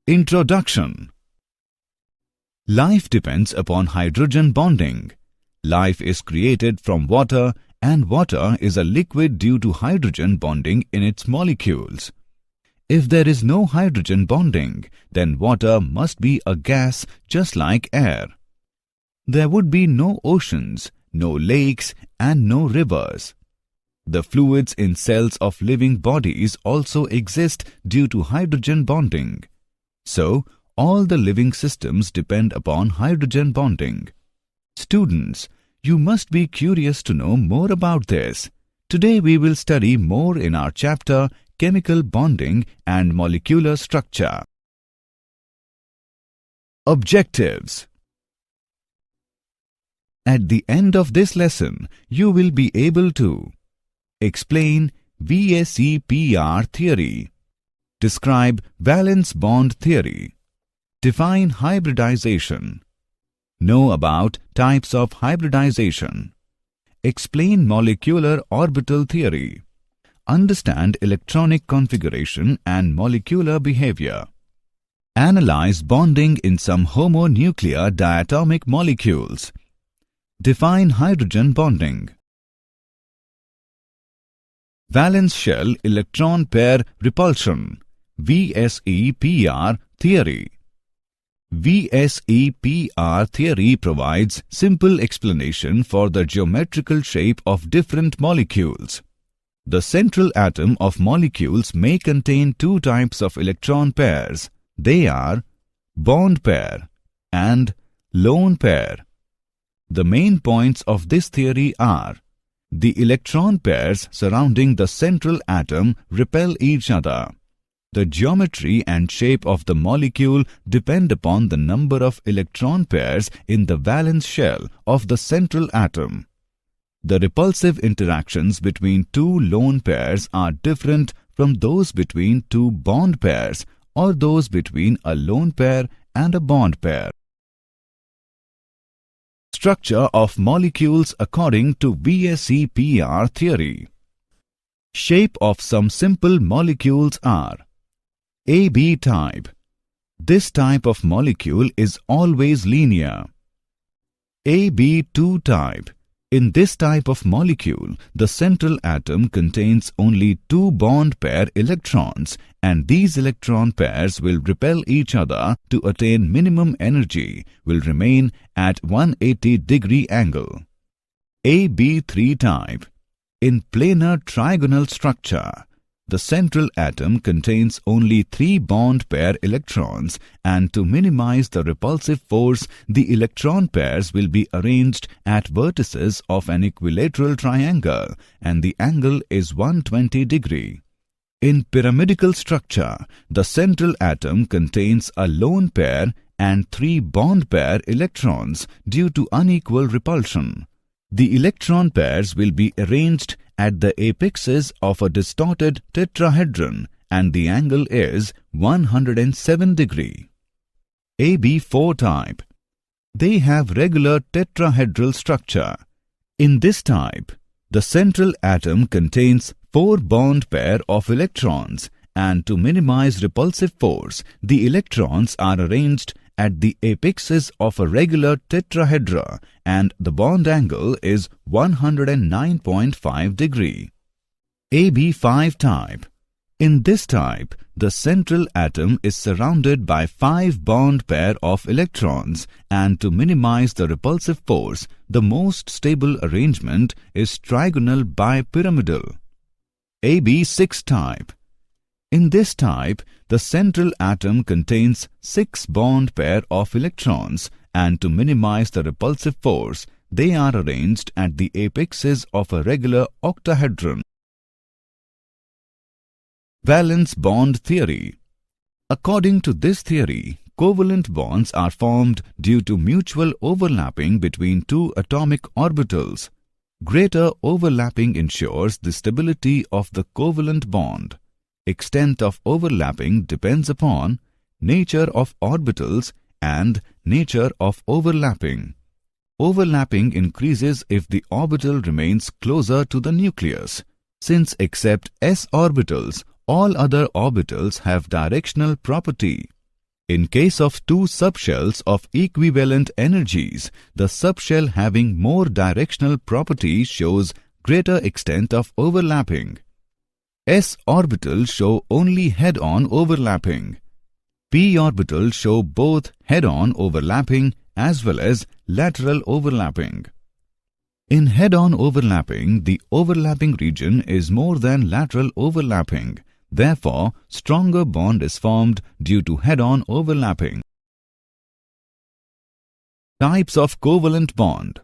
Introduction. Life depends upon hydrogen bonding. Life is created from water, and water is a liquid due to hydrogen bonding in its molecules. If there is no hydrogen bonding, then water must be a gas just like air. There would be no oceans, no lakes, and no rivers. The fluids in cells of living bodies also exist due to hydrogen bonding. So, all the living systems depend upon hydrogen bonding. Students, you must be curious to know more about this. Today we will study more in our chapter Chemical Bonding and Molecular Structure. Objectives. At the end of this lesson, you will be able to explain VSEPR theory, describe valence bond theory, define hybridization, know about types of hybridization, explain molecular orbital theory, understand electronic configuration and molecular behavior, analyze bonding in some homonuclear diatomic molecules, define hydrogen bonding. Valence shell electron pair repulsion, VSEPR theory. VSEPR theory provides simple explanation for the geometrical shape of different molecules. The central atom of molecules may contain two types of electron pairs. They are bond pair and lone pair. The main points of this theory are: the electron pairs surrounding the central atom repel each other. The geometry and shape of the molecule depend upon the number of electron pairs in the valence shell of the central atom. The repulsive interactions between two lone pairs are different from those between two bond pairs or those between a lone pair and a bond pair. Structure of molecules according to VSEPR theory. Shape of some simple molecules are AB type. This type of molecule is always linear. AB2 type. In this type of molecule, the central atom contains only two bond pair electrons, and these electron pairs will repel each other to attain minimum energy, will remain at 180-degree angle. AB3 type. In planar trigonal structure, the central atom contains only three bond pair electrons, and to minimize the repulsive force, the electron pairs will be arranged at vertices of an equilateral triangle, and the angle is 120 degree. In pyramidal structure, the central atom contains a lone pair and three bond pair electrons due to unequal repulsion. The electron pairs will be arranged at the apexes of a distorted tetrahedron, and the angle is 107 degree. AB4 type. They have regular tetrahedral structure. In this type, the central atom contains four bond pair of electrons, and to minimize repulsive force, the electrons are arranged at the apexes of a regular tetrahedra, and the bond angle is 109.5 degree. AB5 type. In this type, the central atom is surrounded by five bond pair of electrons, and to minimize the repulsive force, the most stable arrangement is trigonal bipyramidal. AB6 type. In this type, the central atom contains six bond pair of electrons, and to minimize the repulsive force, they are arranged at the apexes of a regular octahedron. Valence bond theory. According to this theory, covalent bonds are formed due to mutual overlapping between two atomic orbitals. Greater overlapping ensures the stability of the covalent bond. Extent of overlapping depends upon nature of orbitals and nature of overlapping. Overlapping increases if the orbital remains closer to the nucleus. Since except s orbitals, all other orbitals have directional property. In case of two subshells of equivalent energies, the subshell having more directional properties shows greater extent of overlapping. S orbitals show only head-on overlapping. P orbitals show both head-on overlapping as well as lateral overlapping. In head-on overlapping, the overlapping region is more than lateral overlapping. Therefore, stronger bond is formed due to head-on overlapping. Types of covalent bond.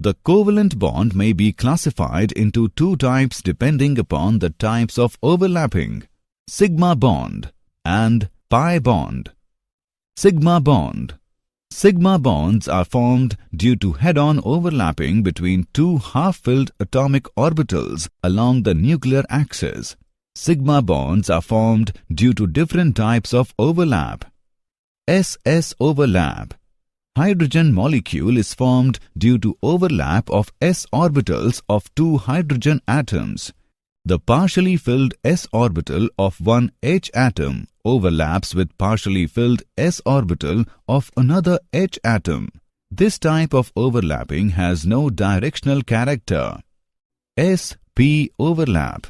The covalent bond may be classified into two types depending upon the types of overlapping: sigma bond and pi bond. Sigma bond. Sigma bonds are formed due to head-on overlapping between two half-filled atomic orbitals along the nuclear axis. Sigma bonds are formed due to different types of overlap. S-S overlap. Hydrogen molecule is formed due to overlap of s orbitals of two hydrogen atoms. The partially filled s orbital of one H atom overlaps with partially filled s orbital of another H atom. This type of overlapping has no directional character. S-P overlap.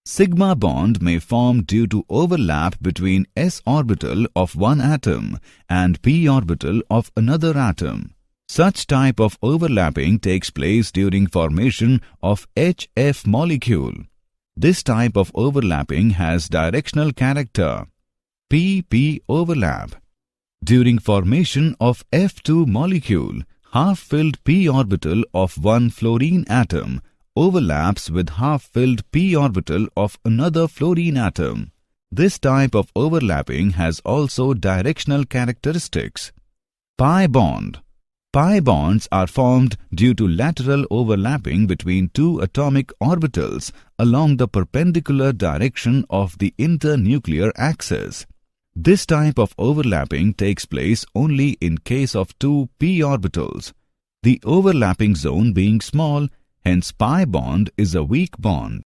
Sigma bond may form due to overlap between s orbital of one atom and p orbital of another atom. Such type of overlapping takes place during formation of HF molecule. This type of overlapping has directional character. P-P overlap. During formation of F2 molecule, half-filled p orbital of one fluorine atom overlaps with half-filled p orbital of another fluorine atom. This type of overlapping has also directional characteristics. Pi bond. Pi bonds are formed due to lateral overlapping between two atomic orbitals along the perpendicular direction of the internuclear axis. This type of overlapping takes place only in case of two p orbitals, the overlapping zone being small. Hence, pi bond is a weak bond.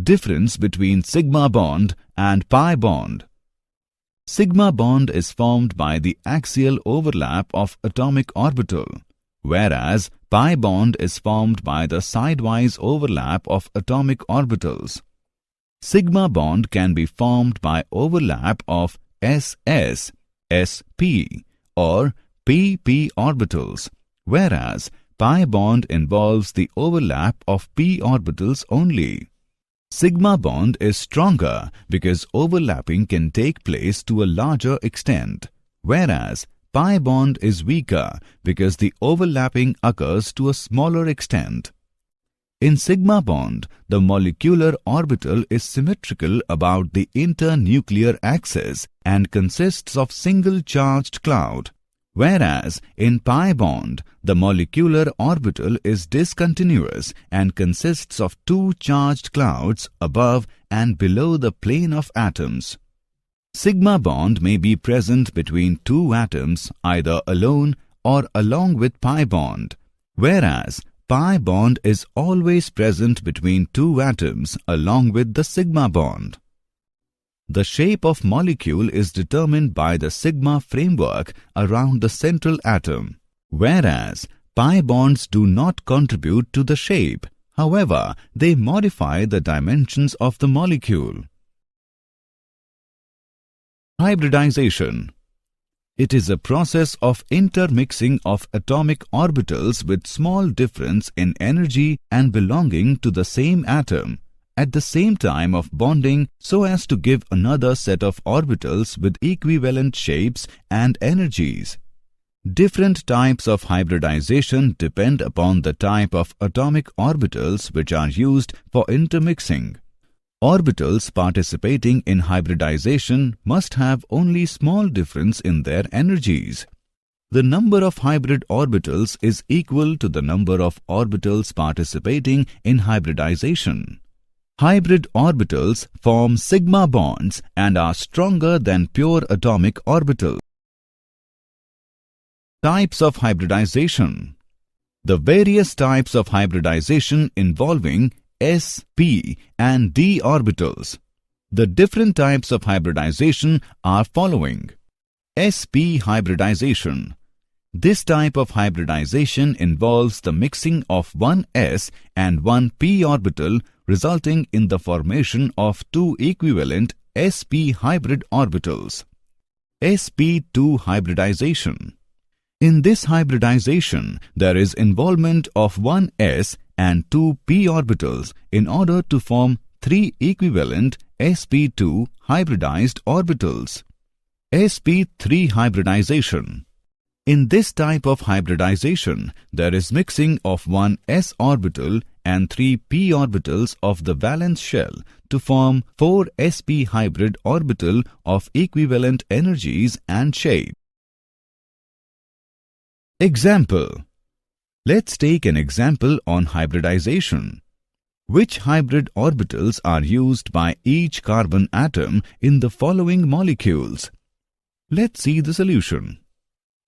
Difference between sigma bond and pi bond. Sigma bond is formed by the axial overlap of atomic orbital, whereas pi bond is formed by the sidewise overlap of atomic orbitals. Sigma bond can be formed by overlap of SS, SP or PP orbitals, whereas pi bond involves the overlap of p orbitals only. Sigma bond is stronger because overlapping can take place to a larger extent, whereas pi bond is weaker because the overlapping occurs to a smaller extent. In sigma bond, the molecular orbital is symmetrical about the internuclear axis and consists of single charged cloud, whereas in pi bond, the molecular orbital is discontinuous and consists of two charged clouds above and below the plane of atoms. Sigma bond may be present between two atoms either alone or along with pi bond, whereas pi bond is always present between two atoms along with the sigma bond. The shape of molecule is determined by the sigma framework around the central atom, whereas pi bonds do not contribute to the shape. However, they modify the dimensions of the molecule. Hybridization. It is a process of intermixing of atomic orbitals with small difference in energy and belonging to the same atom at the same time of bonding so as to give another set of orbitals with equivalent shapes and energies. Different types of hybridization depend upon the type of atomic orbitals which are used for intermixing. Orbitals participating in hybridization must have only small difference in their energies. The number of hybrid orbitals is equal to the number of orbitals participating in hybridization. Hybrid orbitals form sigma bonds and are stronger than pure atomic orbitals. Types of hybridization. The various types of hybridization involving s, p and d orbitals. The different types of hybridization are following. sp hybridization. This type of hybridization involves the mixing of one s and one p orbital, resulting in the formation of two equivalent sp hybrid orbitals. sp2 hybridization. In this hybridization, there is involvement of one s and two p orbitals in order to form three equivalent sp2 hybridized orbitals. sp3 hybridization. In this type of hybridization, there is mixing of one s orbital and three p orbitals of the valence shell to form four sp hybrid orbital of equivalent energies and shape. Example. Let's take an example on hybridization. Which hybrid orbitals are used by each carbon atom in the following molecules? Let's see the solution.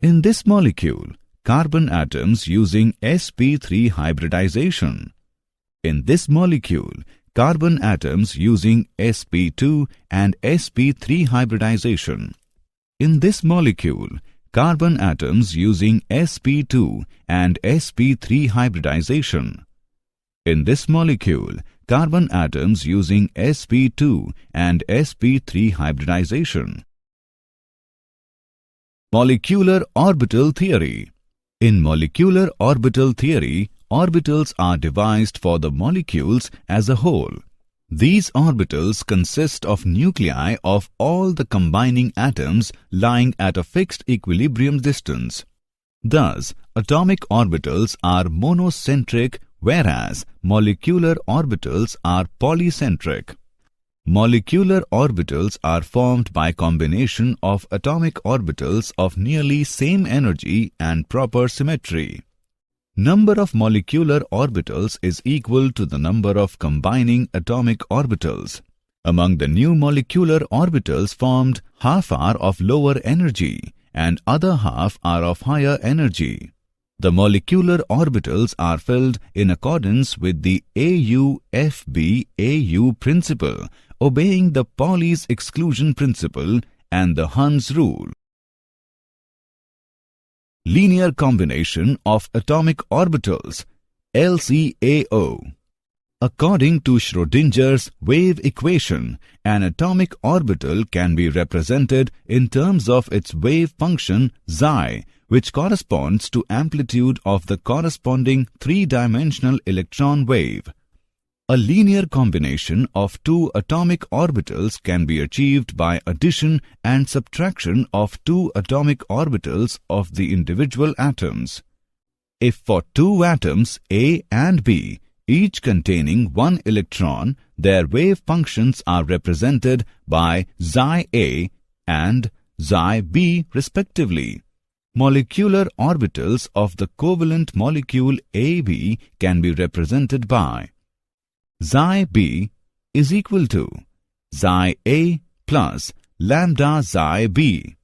In this molecule, carbon atoms using sp3 hybridization. In this molecule, carbon atoms using sp2 and sp3 hybridization. In this molecule, carbon atoms using sp2 and sp3 hybridization. In this molecule, carbon atoms using sp2 and sp3 hybridization. Molecular orbital theory. In molecular orbital theory, orbitals are devised for the molecules as a whole. These orbitals consist of nuclei of all the combining atoms lying at a fixed equilibrium distance. Thus, atomic orbitals are monocentric, whereas molecular orbitals are polycentric. Molecular orbitals are formed by combination of atomic orbitals of nearly same energy and proper symmetry. Number of molecular orbitals is equal to the number of combining atomic orbitals. Among the new molecular orbitals formed, half are of lower energy and other half are of higher energy. The molecular orbitals are filled in accordance with the AU-FB-AU principle, obeying the Pauli's exclusion principle and the Hund's rule. Linear combination of atomic orbitals, LCAO. According to Schrödinger's wave equation, an atomic orbital can be represented in terms of its wave function psi, which corresponds to amplitude of the corresponding three-dimensional electron wave. A linear combination of two atomic orbitals can be achieved by addition and subtraction of two atomic orbitals of the individual atoms. If for two atoms A and B, each containing one electron, their wave functions are represented by psi A and psi B respectively. Molecular orbitals of the covalent molecule AB can be represented by psi B is equal to psi A plus lambda psi B.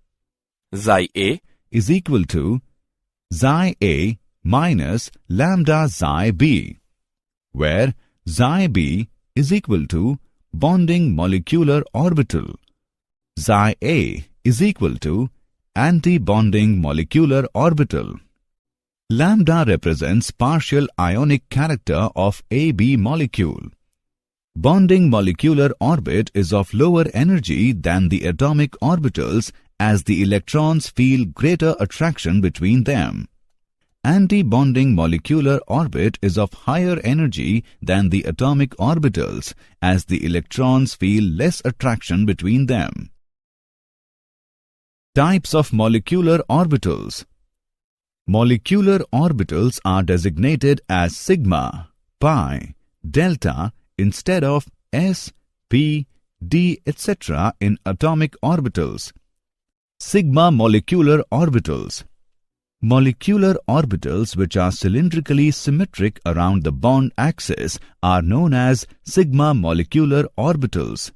Psi A is equal to psi A minus lambda psi B, where psi B is equal to bonding molecular orbital. Psi A is equal to anti-bonding molecular orbital. Lambda represents partial ionic character of AB molecule. Bonding molecular orbit is of lower energy than the atomic orbitals as the electrons feel greater attraction between them. Anti-bonding molecular orbit is of higher energy than the atomic orbitals as the electrons feel less attraction between them. Types of molecular orbitals. Molecular orbitals are designated as sigma, pi, delta instead of s, p, d, etc. in atomic orbitals. Sigma molecular orbitals. Molecular orbitals which are cylindrically symmetric around the bond axis are known as sigma molecular orbitals.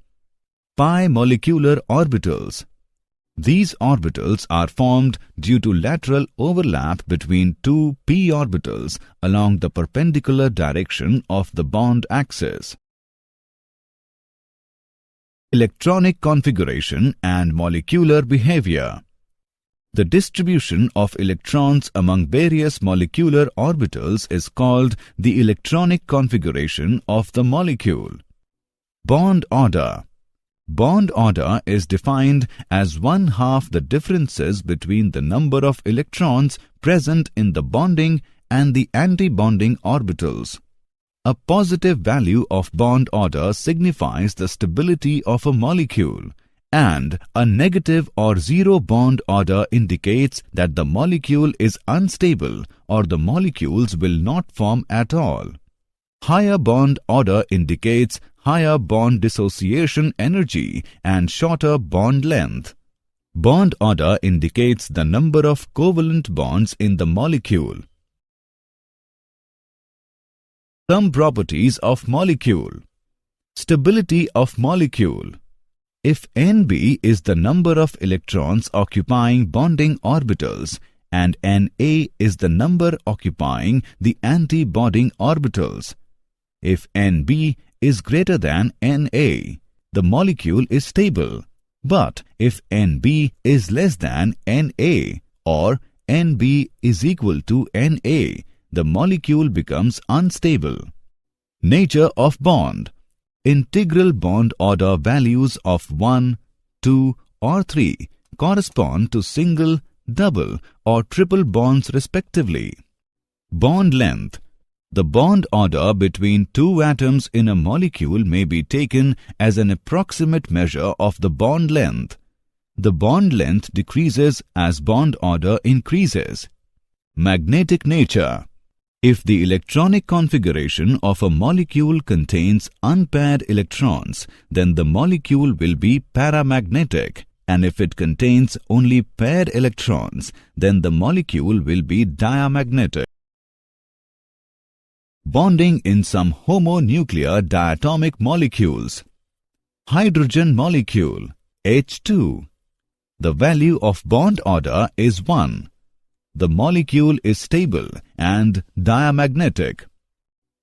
Pi molecular orbitals. These orbitals are formed due to lateral overlap between two p orbitals along the perpendicular direction of the bond axis. Electronic configuration and molecular behavior. The distribution of electrons among various molecular orbitals is called the electronic configuration of the molecule. Bond order. Bond order is defined as 1/2 the differences between the number of electrons present in the bonding and the anti-bonding orbitals. A positive value of bond order signifies the stability of a molecule, and a negative or zero bond order indicates that the molecule is unstable or the molecules will not form at all. Higher bond order indicates higher bond dissociation energy and shorter bond length. Bond order indicates the number of covalent bonds in the molecule. Some properties of molecule. Stability of molecule. If Nb is the number of electrons occupying bonding orbitals and Na is the number occupying the anti-bonding orbitals, if Nb is greater than Na, the molecule is stable. But if Nb is less than Na or Nb is equal to Na, the molecule becomes unstable. Nature of bond. Integral bond order values of 1, 2 or 3 correspond to single, double or triple bonds respectively. Bond length. The bond order between two atoms in a molecule may be taken as an approximate measure of the bond length. The bond length decreases as bond order increases. Magnetic nature. If the electronic configuration of a molecule contains unpaired electrons, then the molecule will be paramagnetic, and if it contains only paired electrons, then the molecule will be diamagnetic. Bonding in some homonuclear diatomic molecules. Hydrogen molecule H2. The value of bond order is 1. The molecule is stable and diamagnetic.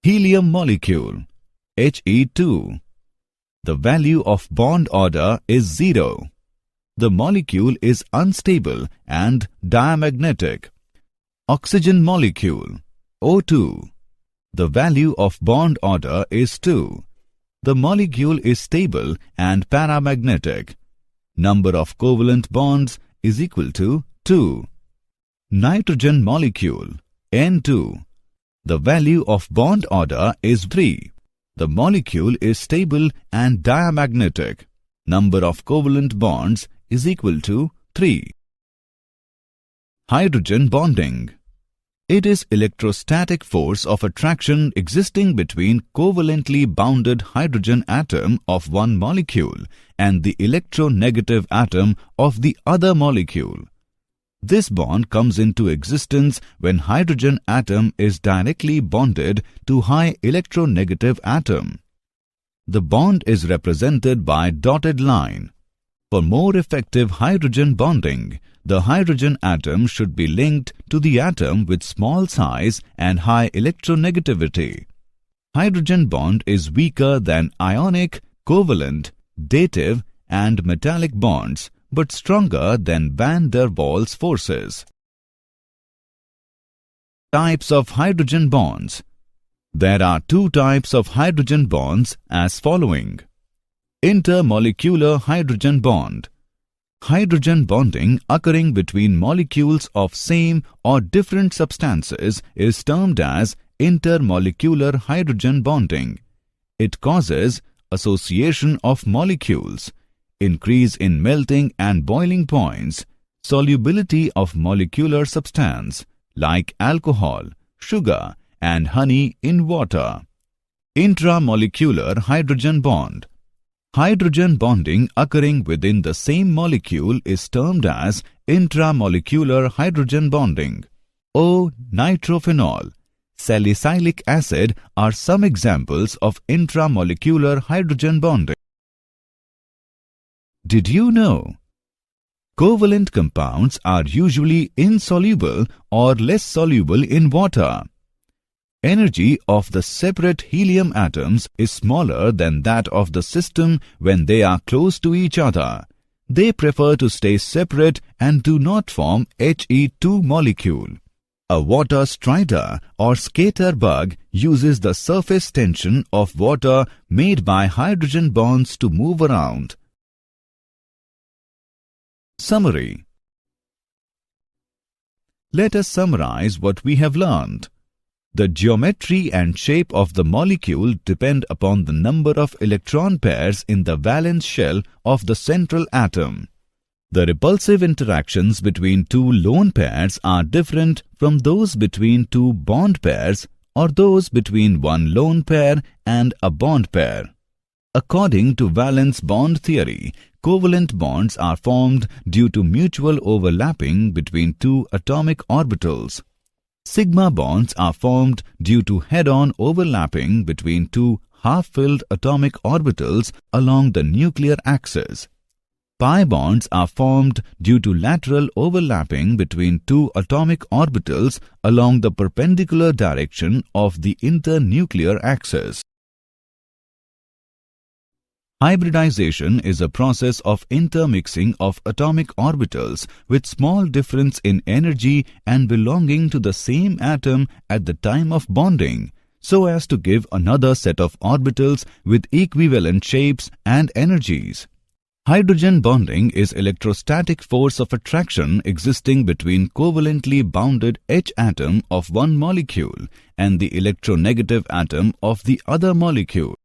Helium molecule He2. The value of bond order is 0. The molecule is unstable and diamagnetic. Oxygen molecule O2. The value of bond order is 2. The molecule is stable and paramagnetic. Number of covalent bonds is equal to 2. Nitrogen molecule N2. The value of bond order is 3. The molecule is stable and diamagnetic. Number of covalent bonds is equal to 3. Hydrogen bonding. It is electrostatic force of attraction existing between covalently bounded hydrogen atom of one molecule and the electronegative atom of the other molecule. This bond comes into existence when hydrogen atom is directly bonded to high electronegative atom. The bond is represented by dotted line. For more effective hydrogen bonding, the hydrogen atom should be linked to the atom with small size and high electronegativity. Hydrogen bond is weaker than ionic, covalent, dative and metallic bonds, but stronger than van der Waals forces. Types of hydrogen bonds. There are two types of hydrogen bonds as following. Intermolecular hydrogen bond. Hydrogen bonding occurring between molecules of same or different substances is termed as intermolecular hydrogen bonding. It causes association of molecules, increase in melting and boiling points, solubility of molecular substance like alcohol, sugar and honey in water. Intramolecular hydrogen bond. Hydrogen bonding occurring within the same molecule is termed as intramolecular hydrogen bonding. O-nitrophenol, salicylic acid are some examples of intramolecular hydrogen bonding. Did you know? Covalent compounds are usually insoluble or less soluble in water. Energy of the separate helium atoms is smaller than that of the system when they are close to each other. They prefer to stay separate and do not form He2 molecule. A water strider or skater bug uses the surface tension of water made by hydrogen bonds to move around. Summary. Let us summarize what we have learned. The geometry and shape of the molecule depend upon the number of electron pairs in the valence shell of the central atom. The repulsive interactions between two lone pairs are different from those between two bond pairs or those between one lone pair and a bond pair. According to valence bond theory, covalent bonds are formed due to mutual overlapping between two atomic orbitals. Sigma bonds are formed due to head-on overlapping between two half-filled atomic orbitals along the nuclear axis. Pi bonds are formed due to lateral overlapping between two atomic orbitals along the perpendicular direction of the internuclear axis. Hybridization is a process of intermixing of atomic orbitals with small difference in energy and belonging to the same atom at the time of bonding, so as to give another set of orbitals with equivalent shapes and energies. Hydrogen bonding is electrostatic force of attraction existing between covalently bounded H atom of one molecule and the electronegative atom of the other molecule.